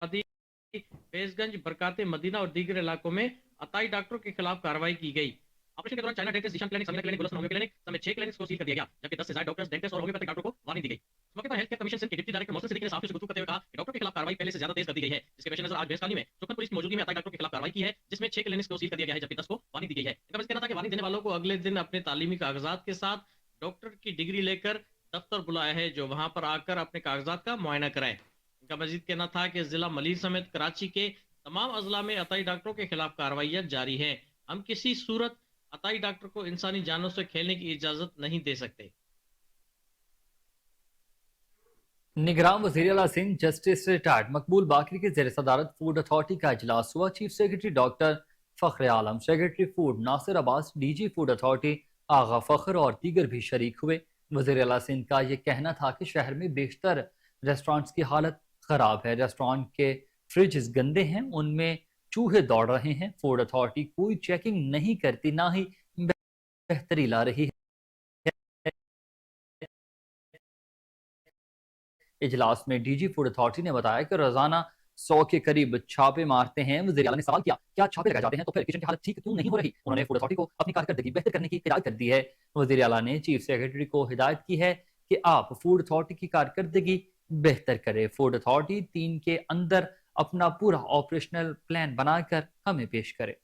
फैजगंज, बरकाते मदीना और दीगर इलाकों में अताई डॉक्टरों के खिलाफ कार्रवाई की गई। ऑपरेशन के दौरान China dentist, Zeeshan clinic, Samina clinic, Gulshan homeo clinic समेत 6 क्लिनिक्स को सील कर दिया गया, जबकि 10 से ज्यादा डॉक्टर्स, डेंटिस्ट और होम्योपैथिक डॉक्टरों को वार्निंग दी गई। इस मौके पर हेल्थ केयर कमीशन सिंध के डिप्टी डायरेक्टर मोहसिन सिद्दीकी ने साफ से गुफ्तगू करते हुए कहा कि डॉक्टरों के खिलाफ कार्रवाई पहले से ज्यादा तेज कर दी गई है, जिसके पेश नजर आज बेहसकानी में सुखन पुलिस की मौजूदगी में अताई डॉक्टरों के खिलाफ कार्रवाई की है, जिसमें 6 क्लिनिक्स को सील कर दिया गया है, जबकि 10 को वार्निंग दी गई है। इनका कहना था कि वार्निंग देने वालों को अगले दिन अपने तालीमी कागजात के साथ डॉक्टर की डिग्री लेकर दफ्तर बुलाया है, जो वहां पर आकर अपने कागजात का मुआयना कराए। इनका मजीद कहना था कि जिला मलीर समेत कराची के तमाम अजला में अताई डॉक्टरों के खिलाफ कार्रवाइयाँ जारी हैं। हम किसी सूरत अताई डॉक्टर को इंसानी जानों से खेलने की इजाजत नहीं दे सकते। निगरान वज़ीर आला सिंध जस्टिस रिटायर्ड मकबूल बाकरी की ज़ेर सदारत फूड अथॉरिटी का इजलास हुआ। Chief secretary doctor Fakhr Alam, secretary food Nasir Abbas, DG food authority Agha Fakhr और दीगर भी शरीक हुए। वज़ीर आला सिंध का ये कहना था कि शहर में बेशतर रेस्टोरेंट्स की हालत ख़राब है, रेस्टोरेंट के फ्रिज गंदे हैं, उनमें चूहे दौड़ रहे हैं। फूड अथॉरिटी कोई चेकिंग नहीं करती, ना ही बेहतरी ला रही है। इजलास में डीजी फूड अथॉरिटी ने बताया कि रोजाना 100 के करीब छापे मारते हैं। वज़ीर आला ने सवाल किया, क्या छापे लगाए जाते हैं तो फिर किचन की हालत ठीक क्यों नहीं हो रही? उन्होंने फूड अथॉरिटी को अपनी कारकर्दगी बेहतर करने की हिदायत कर दी है। वज़ीर आला ने चीफ सेक्रेटरी को हिदायत की है कि आप फूड अथॉरिटी की कारकर्दगी बेहतर करें। फूड अथॉरिटी 3 के अंदर अपना पूरा ऑपरेशनल प्लान बनाकर हमें पेश करे।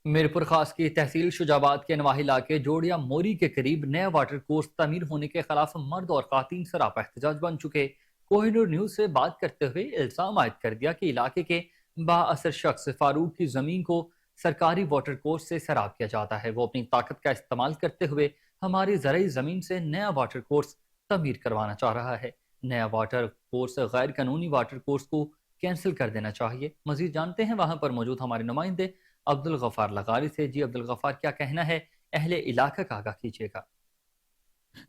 मीरपुर खास की तहसील शुजाबाद के नवाही इलाके जोड़िया मोरी के करीब नया वाटर कोर्स तमीर होने के खिलाफ मर्द और खातीन सरापा एहतजाज बन चुके। कोहिनूर न्यूज से बात करते हुए इल्जाम आयद कर दिया कि इलाके के बाअसर शख्स फारूक की जमीन को सरकारी वाटर कोर्स से सराब किया जाता है। वो अपनी ताकत का इस्तेमाल करते हुए हमारी ज़रई जमीन से नया वाटर कोर्स तमीर करवाना चाह रहा है। नया वाटर कोर्स गैर कानूनी वाटर कोर्स को कैंसिल कर देना चाहिए। मजीद जानते हैं वहां पर मौजूद हमारे नुमाइंदे अब्दुल गफार लगारी से। जी अब्दुल गफार, क्या कहना है अहले इलाका का, आगाह कीजिएगा।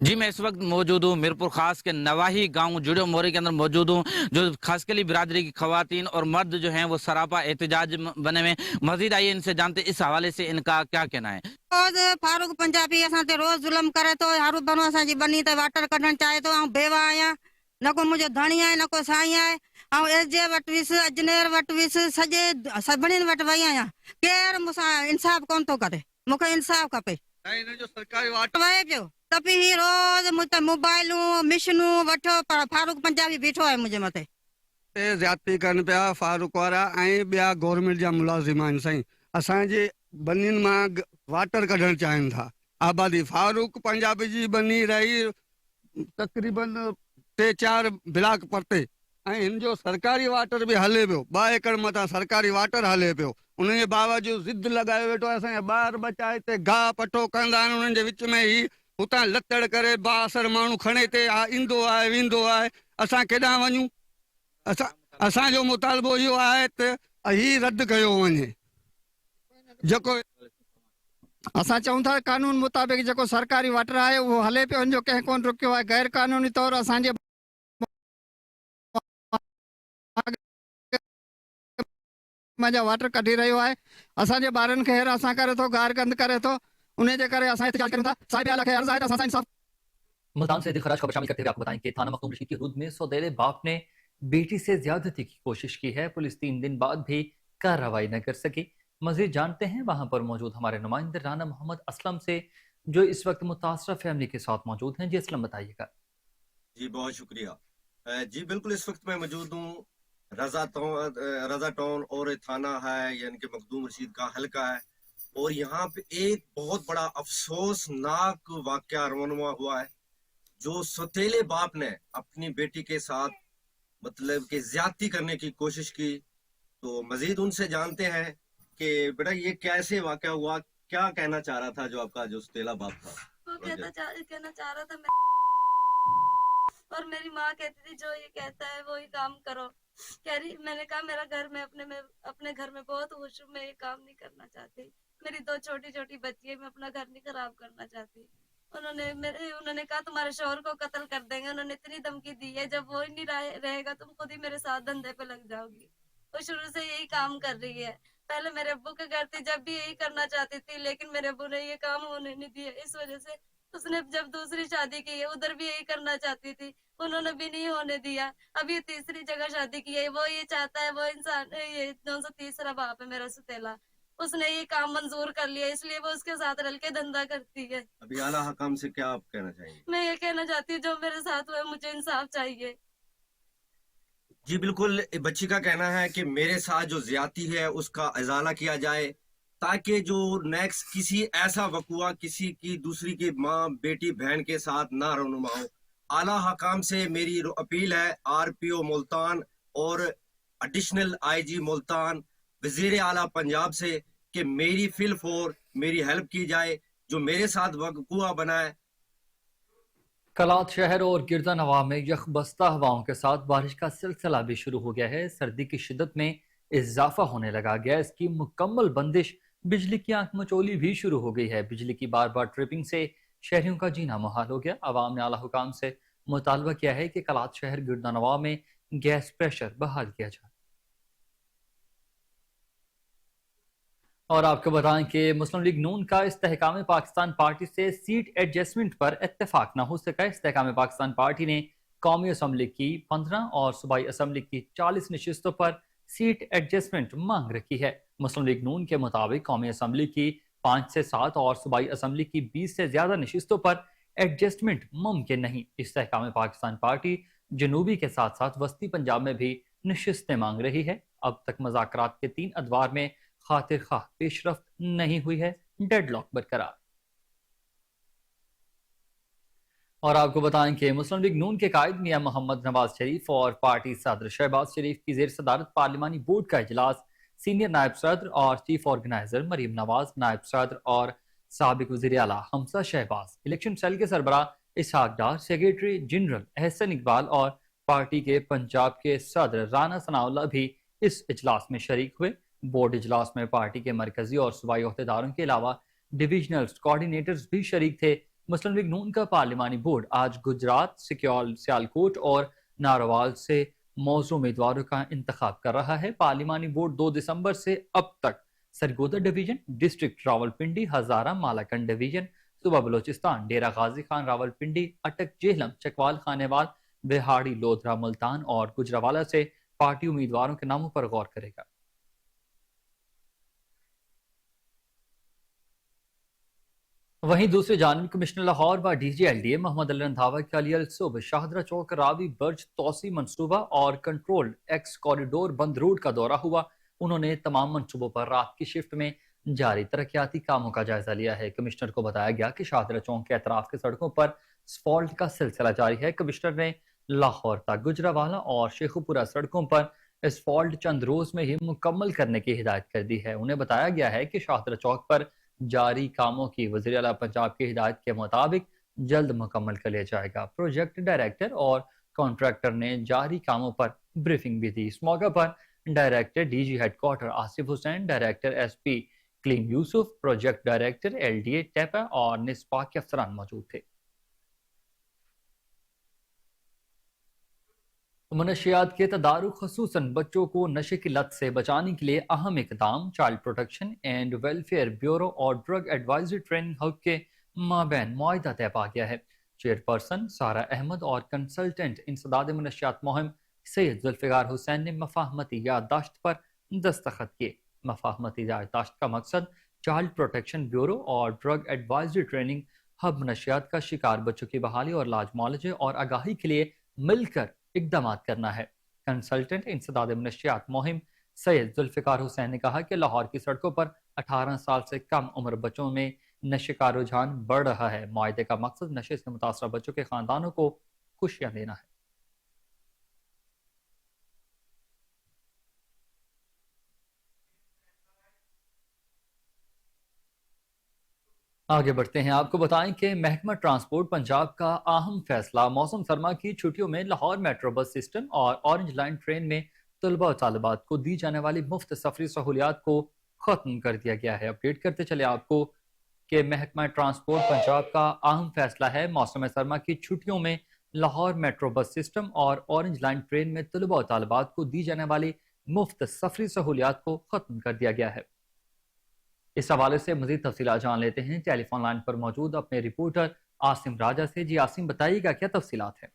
जी, मैं इस वक्त मौजूद हूँ मीरपुर खास के नवाही गांव जुड़ो मोरी के अंदर मौजूद हूँ, जो खासकली बिरादरी की खवातीन और मर्द जो हैं वो सरापा एहतजाज बने हुए। मजीद आइए इनसे जानते इस हवाले से इनका क्या कहना है। रोज फारूक पंजाबी असां ते रोज जुल्म करे तो हारू बनो असां जी बनी ते वाटर कढण चाहे तो ऐं बेवा आहियां, न को मुंहिंजो धणी आहे न को साईं आहे। ऐं एजे वटि वियुसि, अजनेर वटि वियुसि, सॼे सभिनीनि वटि वई आहियां, केरु मूंसां इंसाफ़ कोन थो करे। मूंखे इंसाफ़ खपे। सरकारी वाटर वहे पियो त बि ही रोज मूं त मोबाइलूं मिशनूं वठो, पर फारूक पंजाबी बीठो आहे मुंहिंजे मथे। ज्यादती कनि पिया फारूक वारा ऐं ॿिया गवर्नमेंट जा मुलाज़िम आहिनि। साईं, असांजे बनियुनि मां वाटर कढणु चाहिनि था। आबादी फारूक पंजाबी जी बनी रही तक़रीबन 3-4 ब्लॉक परते, ऐं हिन जो सरकारी वाटर बि हले पियो। 2 एकड़ मथां सरकारी वाटर हले पियो। उन जे बावजूद ज़िद लॻाए वेठो आहे। असांजा ॿार बचा हिते गाह पटो कंदा आहिनि, उन्हनि जे विच में ई हुतां लतड़ करे बाअसर माण्हू खणे हिते ईंदो आहे वेंदो आहे। असां केॾांहुं वञूं? असांजो मुतालबो इहो आहे त ही रद्द कयो वञे। जेको असां चऊं था कानून मुताबिक़ जेको सरकारी वाटर आहे उहो हले पियो, हुनजो कंहिं कोन रुकियो आहे। गैर कानूनी तौर असांजे मुंहिंजा वाटर कढी रहियो आहे, असांजे ॿारनि खे हेरासां करे थो, गार गंद करे थो। उन जे करे असां एहतजाज कयूं था। साहिब आला खे अर्ज़ आहे त असां इंसाफ़। मुल्तान से खराज खबर शामिल करते हुए आपको बताएं कि थाना मखदूम रशीद की हुद में सौदेले बाप ने बेटी से ज्यादती की कोशिश की है। पुलिस 3 दिन बाद भी कार्रवाई न कर सकी। मजीद जानते हैं वहां पर मौजूद हमारे नुमाइंदे राना मोहम्मद असलम से, जो इस वक्त मुतासरा फैमिली के साथ मौजूद हैं। जी असलम, बताइएगा। जी बहुत शुक्रिया। जी बिल्कुल, इस वक्त मैं मौजूद हूँ रजा टाउन और थाना है, यानी कि मखदूम रशीद का हल्का है, और यहाँ पे एक बहुत बड़ा अफसोसनाक वाकया रवानुमा हुआ है, जो सौतेले बाप ने अपनी बेटी के साथ मतलब कि ज्यादती करने की कोशिश की। तो मजीद उनसे जानते हैं कि बेटा ये कैसे वाकया हुआ, क्या कहना चाह रहा था जो आपका जो सौतेला बाप था? वो कहना चाह रहा था मैं, और मेरी माँ कहती थी जो ये कहता है वो ही काम करो। कह रही, मैंने कहा मेरा घर में अपने घर में बहुत खुश हूँ, मैं ये काम नहीं करना चाहती। मेरी 2 छोटी छोटी बच्ची है, मैं अपना घर नहीं खराब करना चाहती। उन्होंने कहा तुम्हारे शौहर को कत्ल कर देंगे। उन्होंने इतनी धमकी दी है, जब वो ही नहीं रहेगा तुम खुद ही मेरे साथ धंधे पे लग जाओगी। वो शुरू से यही काम कर रही है। पहले मेरे अब्बू के घर थी, जब भी यही करना चाहती थी, लेकिन मेरे अब्बू ने ये काम होने नहीं दिया। इस वजह से उसने जब दूसरी शादी की है उधर भी यही करना चाहती थी, उन्होंने भी नहीं होने दिया। अब ये तीसरी जगह शादी की है, वो ये चाहता है, वो इंसान ये जो सा तीसरा बाप है मेरा सुतेला, उसने ये काम मंजूर कर लिया, इसलिए वो उसके साथ रल के धंधा करती है। अभी आला हकाम से क्या आप कहना चाहेंगे? मैं ये कहना चाहती हूँ जो मेरे साथ हुआ है, मुझे इंसाफ चाहिए। जी बिल्कुल, बच्ची का कहना है कि मेरे साथ जो ज्यादती है उसका इजाला किया जाए, ताकि जो नेक्स्ट किसी ऐसा वकुआ किसी की दूसरी की माँ बेटी बहन के साथ ना रौनुमा हो। आला हकाम से मेरी अपील है, आरपीओ मुल्तान और एडिशनल आईजी मुल्तान, वजीर आला पंजाब से, कि मेरी फिल फोर मेरी हेल्प की जाए, जो मेरे साथ वकुआ बना है। कलात शहर और गिरदा नवाब में यकबस्ता हवाओं के साथ बारिश का सिलसिला भी शुरू हो गया है। सर्दी की शिद्दत में इजाफा होने लगा। गैस की मुकम्मल बंदिश, बिजली की आंख मचोली भी शुरू हो गई है। बिजली की बार बार ट्रिपिंग से शहरियों का जीना मुहाल हो गया। आवाम ने आला हुकाम से मुतालबा किया है कि कलात शहर गिरदा नवाब में गैस प्रेशर बहाल किया जाए। और आपको बताएं कि मुस्लिम लीग नून का इस्तेहकाम पाकिस्तान पार्टी से सीट एडजस्टमेंट पर इत्तेफाक न हो सका। इस्तेहकाम पाकिस्तान पार्टी ने कौमी असम्बली की 15 और सूबाई असम्बली की 40 नशिस्तों पर सीट एडजस्टमेंट मांग रखी है। मुस्लिम लीग नून के मुताबिक कौमी असम्बली की 5 से 7 और सूबाई असम्बली की 20 से ज्यादा नशिस्तों पर एडजस्टमेंट मुमकिन नहीं। इस्तेहकाम पाकिस्तान पार्टी जनूबी के साथ साथ वस्ती पंजाब में भी नशिस्तें मांग रही है। अब तक मुज़ाकरात के 3 अदवार में खातिर खाह पेशरफ्त नहीं हुई है, डेडलॉक बरकरार। और आपको बताएं कि मुस्लिम लीग नून के कायद मियां मोहम्मद नवाज शरीफ और पार्टी सदर शहबाज शरीफ की जेर सदारत पार्लिमानी बोर्ड का इजलास सीनियर नायब सदर और चीफ ऑर्गेनाइजर मरीम नवाज, नायब सदर और साबिक वज़ीर आला हमजा शहबाज, इलेक्शन सेल के सरबराह इसहाक डार, सेक्रेटरी जनरल एहसन इकबाल और पार्टी के पंजाब के सदर राना सनाउल्लाह भी इस इजलास में शरीक हुए। बोर्ड इजलास में पार्टी के मरकजी और सूबाई ओहदेदारों के अलावा डिविजनल कोऑर्डिनेटर्स भी शरीक थे। मुस्लिम लीग नून का पार्लिमानी बोर्ड आज गुजरात, सियालकोट और नारोवाल से मौजूद उम्मीदवारों का इंतखाब कर रहा है। पार्लिमानी बोर्ड 2 दिसंबर से अब तक सरगोदा डिवीजन, डिस्ट्रिक्ट रावलपिंडी, हजारा, मालाकंड डिवीजन, सूबा बलोचिस्तान, डेरा गाजी खान, रावलपिंडी, अटक, जेहलम, चकवाल, खानेवाल, बिहाड़ी, लोधरा, मुल्तान और गुजरावाला से पार्टी उम्मीदवारों के नामों पर गौर करेगा। वहीं दूसरी जानब कमिश्नर लाहौर व DG-LDA मोहम्मद अली रंधावा के अलियल सुबह शाहदरा चौक रावी बर्ज तोसी मंसूबा और कंट्रोल एक्स कॉरिडोर बंद रोड का दौरा हुआ। उन्होंने तमाम मंसूबों पर रात की शिफ्ट में जारी तरक्याती कामों का जायजा लिया है। कमिश्नर को बताया गया कि शाहदरा चौक के अतराफ की सड़कों पर स्फॉल्ट का सिलसिला जारी है। कमिश्नर ने लाहौर तक गुजरावाला और शेखुपुरा सड़कों पर स्फॉल्ट चंद रोज में ही मुकम्मल करने की हिदायत कर दी है। उन्हें बताया गया है कि शाहदरा चौक पर जारी कामों की वज़ीर आला पंजाब की हिदायत के मुताबिक जल्द मुकम्मल कर लिया जाएगा। प्रोजेक्ट डायरेक्टर और कॉन्ट्रैक्टर ने जारी कामों पर ब्रीफिंग भी दी। इस मौके पर director DG headquarter Asif Hussain, director SP clean Yusuf, project director LDA टेपा और निस्पा के अफसरान मौजूद थे। मनशियात के तदारुक ख़ुसूसन बच्चों को नशे की लत से बचाने के लिए अहम इकदाम। Child protection and welfare bureau और ड्रग एडवाइजरी ट्रेनिंग हब के माबैन मुआहिदा तय पा गया है। चेयरपर्सन सारा अहमद और कंसल्टेंट इंसदाद मनशियात मुहिम सैयद जुल्फ़िकार हुसैन ने मफाहमती याददाश्त पर दस्तखत किए। मफाहमती याददाश्त का मकसद चाइल्ड प्रोटेक्शन ब्यूरो और ड्रग एडवाइजरी ट्रेनिंग हब मनशियात का शिकार बच्चों की बहाली और इलाज मुआलजे और आगाही के लिए मिलकर इकदाम करना है। कंसल्टेंट इंसदाद मनशियात मुहिम सैयद जुल्फ़िकार हुसैन ने कहा कि लाहौर की सड़कों पर 18 साल से कम उम्र बच्चों में नशे का रुझान बढ़ रहा है। मुआहिदे का मकसद नशे से मुतासरा बच्चों के खानदानों को खुशियां देना है। आगे बढ़ते हैं। आपको बताएं कि महकमा ट्रांसपोर्ट पंजाब का अहम फैसला मौसम सरमा की छुट्टियों में लाहौर मेट्रो बस सिस्टम और ऑरेंज लाइन ट्रेन में तलबा और तालिबात को दी जाने वाली मुफ्त सफरी सहूलियात को खत्म कर दिया गया है। अपडेट करते चले आपको कि महकमा ट्रांसपोर्ट पंजाब का अहम फैसला है मौसम सरमा की छुट्टियों में लाहौर मेट्रो बस सिस्टम और ऑरेंज लाइन ट्रेन में तलबा और तालिबात को दी जाने वाली मुफ्त सफरी सहूलियात को खत्म कर दिया गया है। इस हवाले से मजीद तफसीलात जान लेते हैं। टेलीफोन लाइन पर मौजूद अपने रिपोर्टर आसिम राजा से। जी आसिम, बताइएगा क्या तफसीलात है?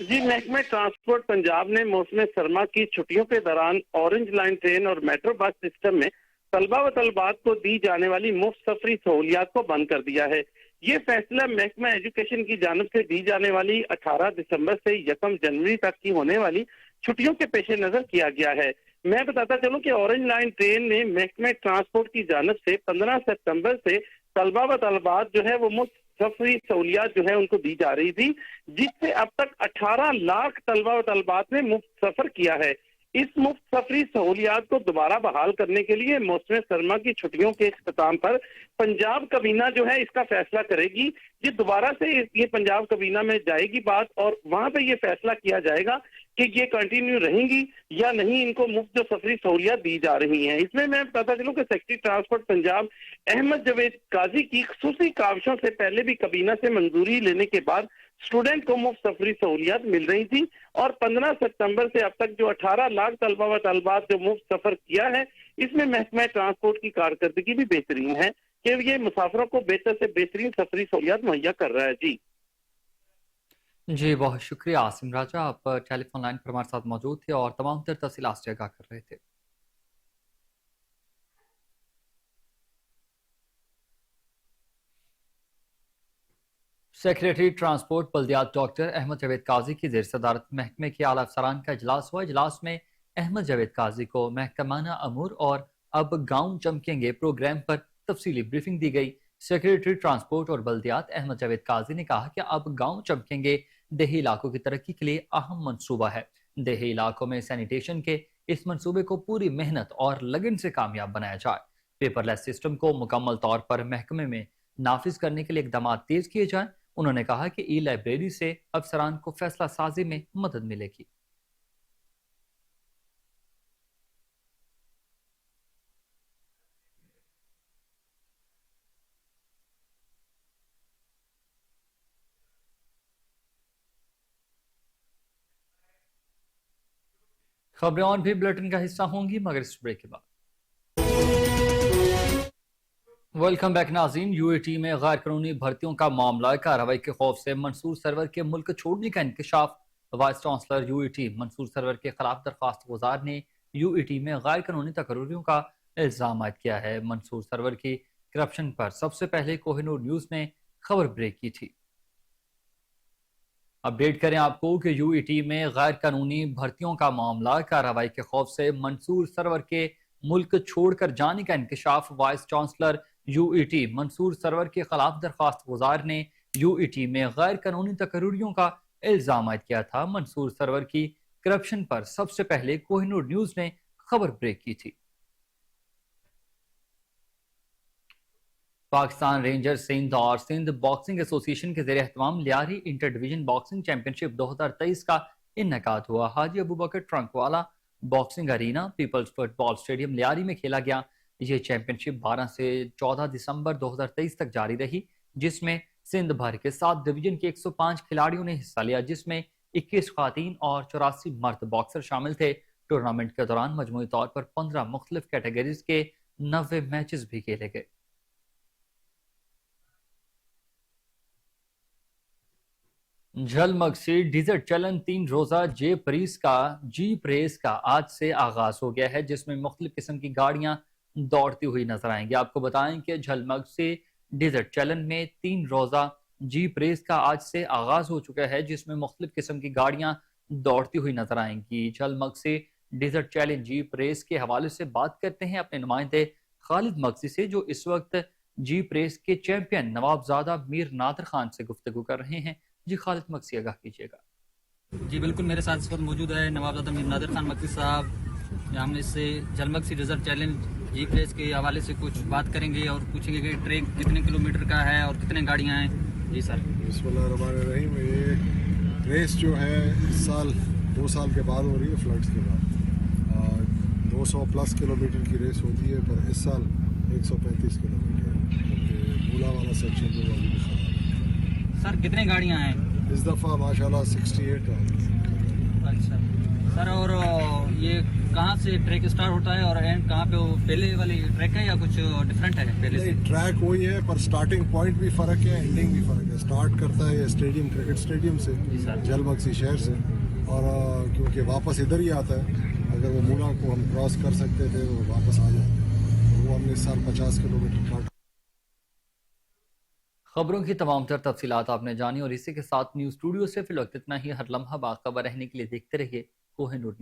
जी, महकमा ट्रांसपोर्ट पंजाब ने मौसम सरमा की छुट्टियों के दौरान ऑरेंज लाइन ट्रेन और मेट्रो बस सिस्टम में तलबा व तलबात को दी जाने वाली मुफ्त सफरी सहूलियात को बंद कर दिया है। ये फैसला महकमा एजुकेशन की जानिब से दी जाने वाली 18 दिसंबर से 1 जनवरी तक की होने वाली छुट्टियों के पेश नजर किया गया है। मैं बताता चलूं कि ऑरेंज लाइन ट्रेन ने महकमा ट्रांसपोर्ट की जानिब से 15 सितंबर से तलबा व तलबात जो है वो मुफ्त सफरी सहूलियात जो है उनको दी जा रही थी, जिससे अब तक 18 लाख तलबा व तलबात ने मुफ्त सफर किया है। इस मुफ्त सफरी सहूलियात को दोबारा बहाल करने के लिए मौसम सरमा की छुट्टियों के इख्तिताम पर पंजाब कबीना जो है इसका फैसला करेगी। ये दोबारा से ये पंजाब कबीना में जाएगी बात, और वहां पे ये फैसला किया जाएगा कि ये कंटिन्यू रहेंगी या नहीं, इनको मुफ्त जो सफरी सहूलियात दी जा रही हैं। इसमें मैं बताता चलूं कि सेक्रेटरी ट्रांसपोर्ट पंजाब अहमद जावेद काजी की खुसूसी काविशों से पहले भी कबीना से मंजूरी लेने के बाद स्टूडेंट को मुफ्त सफरी सहूलियात मिल रही थी, और 15 सितंबर से अब तक जो 18 लाख तलबा व तलबात जो मुफ्त सफर किया है, इसमें महकमा ट्रांसपोर्ट की कारकर्दगी भी बेहतरीन है कि ये मुसाफिरों को बेहतर से बेहतरीन सफरी सहूलियात मुहैया कर रहा है। जी बहुत शुक्रिया आसिम राजा, आप टेलीफोन लाइन पर हमारे साथ मौजूद थे और तमाम तर तफसीलात जगह कर रहे थे। सेक्रेटरी ट्रांसपोर्ट बल्दियात डॉक्टर अहमद जावेद काजी की ज़ेर सदारत महकमे के आला अफसरान का इजलास हुआ। इजलास में अहमद जावेद काजी को महकमाना अमूर और अब गाँव चमकेंगे प्रोग्राम पर तफसीली ब्रीफिंग दी गई। सेक्रेटरी ट्रांसपोर्ट और बल्दियात अहमद जावेद काजी ने कहा कि अब गाँव चमकेंगे देही इलाकों की तरक्की के लिए अहम मंसूबा है। देही इलाकों में सैनिटेशन के इस मंसूबे को पूरी मेहनत और लगन से कामयाब बनाया जाए। पेपरलेस सिस्टम को मुकम्मल तौर पर महकमे में नाफिज करने के लिए इकदाम तेज किए जाएं। उन्होंने कहा कि ई लाइब्रेरी से अफसरान को फैसला साजी में मदद मिलेगी। खबरें और भी बुलेटिन का हिस्सा होंगी मगर इस ब्रेक के बाद। वेलकम बैक नाज़रीन। यूएटी में गैर कानूनी भर्तियों का मामला कार्रवाई के खौफ से मंसूर सरवर के मुल्क छोड़ने का इंकशाफ। Vice chancellor UAT Mansoor Sarwar के खिलाफ दरख्वास्त गुजार ने यूएटी में गैर कानूनी तकर्रियों का इल्जाम आयद किया है। मंसूर सरवर की करप्शन पर सबसे पहले कोहिनूर न्यूज ने खबर ब्रेक की थी। अपडेट करें आपको कि यूएटी में गैर कानूनी भर्तियों का मामला कार्रवाई के खौफ से मंसूर सरवर के मुल्क छोड़कर जाने का इंकशाफ। Vice chancellor UET Mansoor Sarwar के खिलाफ दरख्वास्त गुजार ने यूईटी में गैर कानूनी तकर्रियों का इल्जाम आयद किया था। मंसूर सरवर की करप्शन पर सबसे पहले कोहिनूर न्यूज ने खबर ब्रेक की थी। पाकिस्तान रेंजर सिंध और सिंध बॉक्सिंग एसोसिएशन के ज़रिए एहतमाम Lyari inter division boxing championship 2023 का इन्नेकाद हुआ। Haji Abubakar Trunkwala boxing arena people's football stadium Lyari में खेला गया। ये चैंपियनशिप 12 से 14 दिसंबर 2023 तक जारी रही, जिसमें सिंध भर के 7 डिवीजन के 105 खिलाड़ियों ने हिस्सा लिया, जिसमें 21 खातीन और 84 मर्द बॉक्सर शामिल थे। टूर्नामेंट के दौरान मजमूई तौर पर 15 मुख्तलिफ कैटेगरीज के 90 मैचेस भी खेले गए। झलमगसी डिजर्ट चैलेंज 3 रोजा जीप रेस का आज से आगाज हो गया है, जिसमें मुख्तलिफ किस्म की गाड़ियां दौड़ती हुई नजर आएंगी। आपको बताएं कि झलमगसी डिजर्ट चैलेंज में 3 रोजा जीप रेस का आज से आगाज हो चुका है, जिसमें मुख्तलिफ किस्म की गाड़ियां दौड़ती हुई नजर आएंगी। झलमगसी डिजर्ट चैलेंज जीप रेस के हवाले से बात करते हैं अपने नुमाइंदे खालिद मगसी से, जो इस वक्त जीप रेस के चैंपियन नवाबजादा मीर नादर खान से गुफ्तगू कर रहे हैं। जी खालिद मगसी आगाह कीजिएगा। जी बिल्कुल, मेरे साथ इस वक्त मौजूद है नवाबजादा मीर नादर खान मगसी साहब। हम इससे झलमगसी डिजर्ट चैलेंज जीप रेस के हवाले से कुछ बात करेंगे और पूछेंगे कि ट्रैक कितने किलोमीटर का है और कितने गाड़ियां हैं। जी सर। बिस्मिल्लाहिर्रहमानिर्रहीम। ये रेस जो है इस साल 2 साल के बाद हो रही है, फ्लड्स के बाद। 200 प्लस किलोमीटर की रेस होती है, पर इस साल 135 किलोमीटर क्योंकि भूला वाला सेक्शन जो अभी भी खराब है। सर कितने गाड़ियां हैं इस दफ़ा? माशाल्लाह 68 है। अच्छा सर, और ये कहाँ से ट्रैक स्टार्ट होता है और एंड कहाँ पे वो पहले वाली ट्रैक है या कुछ डिफरेंट है पहले से? ट्रैक वही है पर स्टार्टिंग पॉइंट भी फर्क है, एंडिंग भी फर्क है। स्टार्ट करता है ये स्टेडियम, क्रिकेट स्टेडियम से, जलमक्सी शहर से, और क्योंकि वापस इधर ही आता है, अगर वो मूला को हम क्रॉस कर सकते थे तो वापस आ जाते, वो हमने इस साल 50 किलोमीटर काटा। खबरों की तमाम तर तफसीलात आपने जानी और इसी के साथ न्यूज़ स्टूडियो से फिल वक्त इतना ही। हर लम्हा बाखबर रहने के लिए देखते रहिए कोहिनूर।